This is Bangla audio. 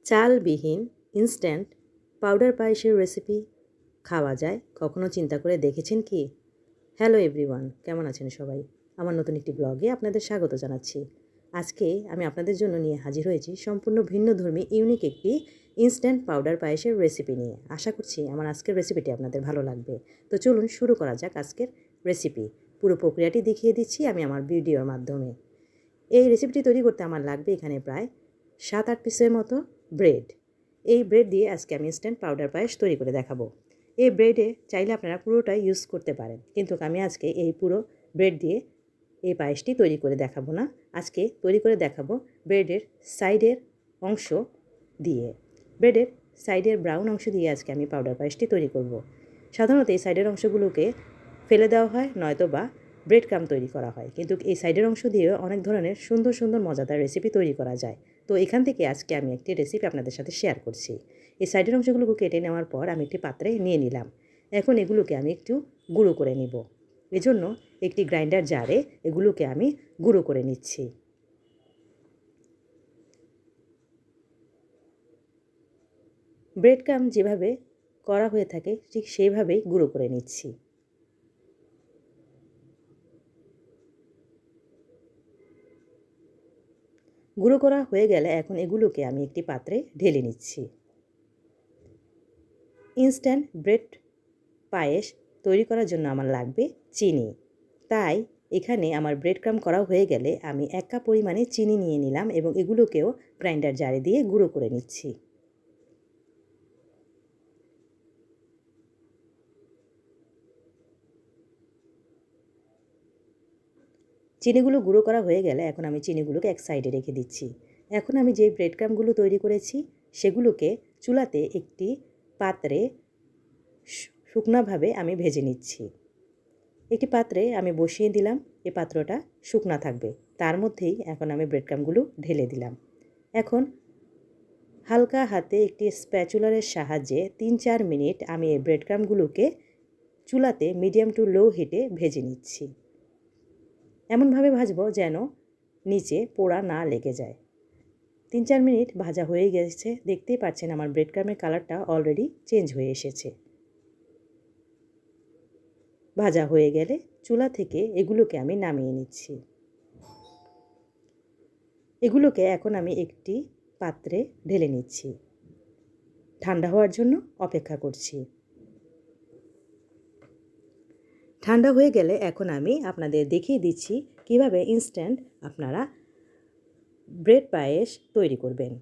চালবিহীন ইনস্ট্যান্ট পাউডার পায়েসের রেসিপি খাওয়া যায় কখনো চিন্তা করে দেখেছেন কি? হ্যালো এভরিওয়ান, কেমন আছেন সবাই? আমার নতুন একটি ব্লগে আপনাদের স্বাগত জানাচ্ছি। আজকে আমি আপনাদের জন্য নিয়ে হাজির হয়েছি সম্পূর্ণ ভিন্নধর্মী ইউনিক একটি ইনস্ট্যান্ট পাউডার পায়েসের রেসিপি নিয়ে। আশা করছি আমার আজকের রেসিপিটি আপনাদের ভালো লাগবে। তো চলুন শুরু করা যাক আজকের রেসিপি। পুরো প্রক্রিয়াটি দেখিয়ে দিচ্ছি আমি আমার ভিডিওর মাধ্যমে। এই রেসিপিটি তৈরি করতে আমার লাগবে এখানে প্রায় 7-8 পিসের মতো ব্রেড। এই ব্রেড দিয়ে আজকে আমি ইনস্ট্যান্ট পাউডার পায়েস তৈরি করে দেখাবো। এই ব্রেডে চাইলে আপনারা পুরোটাই ইউজ করতে পারেন, কিন্তু আমি আজকে এই পুরো ব্রেড দিয়ে এই পায়েসটি তৈরি করে দেখাবো না। আজকে তৈরি করে দেখাবো ব্রেডের সাইডের অংশ দিয়ে। ব্রেডের সাইডের ব্রাউন অংশ দিয়ে আজকে আমি পাউডার পায়েসটি তৈরি করব। সাধারণত এই সাইডের অংশগুলোকে ফেলে দেওয়া হয়, নয়তো বা ব্রেড ক্রাম্ব তৈরি করা হয়, কিন্তু এই সাইডের অংশ দিয়েও অনেক ধরনের সুন্দর সুন্দর মজাদার রেসিপি তৈরি করা যায়। তো এখান থেকে আজকে আমি একটি রেসিপি আপনাদের সাথে শেয়ার করছি। এই সাইডের অংশগুলোকে কেটে নেওয়ার পর আমি একটি পাত্রে নিয়ে নিলাম। এখন এগুলোকে আমি একটু গুঁড়ো করে নিব। এজন্য একটি গ্রাইন্ডার জারে এগুলোকে আমি গুঁড়ো করে নিচ্ছি। ব্রেড ক্রাম্ব যেভাবে করা হয়ে থাকে ঠিক সেইভাবেই গুঁড়ো করে নিচ্ছি। গুঁড়ো করা হয়ে গেলে এখন এগুলোকে আমি একটি পাত্রে ঢেলে নিচ্ছি। ইনস্ট্যান্ট ব্রেড পায়েস তৈরি করার জন্য আমার লাগবে চিনি। তাই এখানে আমার ব্রেড ক্রাম্ব করা হয়ে গেলে আমি 1 কাপ পরিমাণে চিনি নিয়ে নিলাম এবং এগুলোকেও গ্রাইন্ডার জারে দিয়ে গুঁড়ো করে নিচ্ছি। চিনিগুলো গুঁড়ো করা হয়ে গেলে এখন আমি চিনিগুলোকে এক সাইডে রেখে দিচ্ছি। এখন আমি যে ব্রেড ক্রাম্বগুলো তৈরি করেছি সেগুলোকে চুলাতে একটি পাত্রে শুকনাভাবে আমি ভেজে নিচ্ছি। একটি পাত্রে আমি বসিয়ে দিলাম, এই পাত্রটা শুকনা থাকবে। তার মধ্যেই এখন আমি ব্রেড ক্রাম্বগুলো ঢেলে দিলাম। এখন হালকা হাতে একটি স্প্যাচুলারের সাহায্যে 3-4 মিনিট আমি এই ব্রেড ক্রাম্বগুলোকে চুলাতে মিডিয়াম টু লো হিটে ভেজে নিচ্ছি। এমনভাবে ভাজবো যেন নিচে পোড়া না লেগে যায়। 3-4 মিনিট ভাজা হয়ে গেছে, দেখতেই পাচ্ছেন আমার ব্রেড ক্রাম্বের কালারটা অলরেডি চেঞ্জ হয়ে এসেছে। ভাজা হয়ে গেলে চুলা থেকে এগুলোকে আমি নামিয়ে নিচ্ছি। এগুলোকে এখন আমি একটি পাত্রে ঢেলে নিচ্ছি। ঠান্ডা হওয়ার জন্য অপেক্ষা করছি। ঠান্ডা হয়ে গেলে এখন আমি আপনাদের দেখিয়ে দিচ্ছি কিভাবে ইনস্ট্যান্ট আপনারা ব্রেড পায়েস তৈরি করবেন।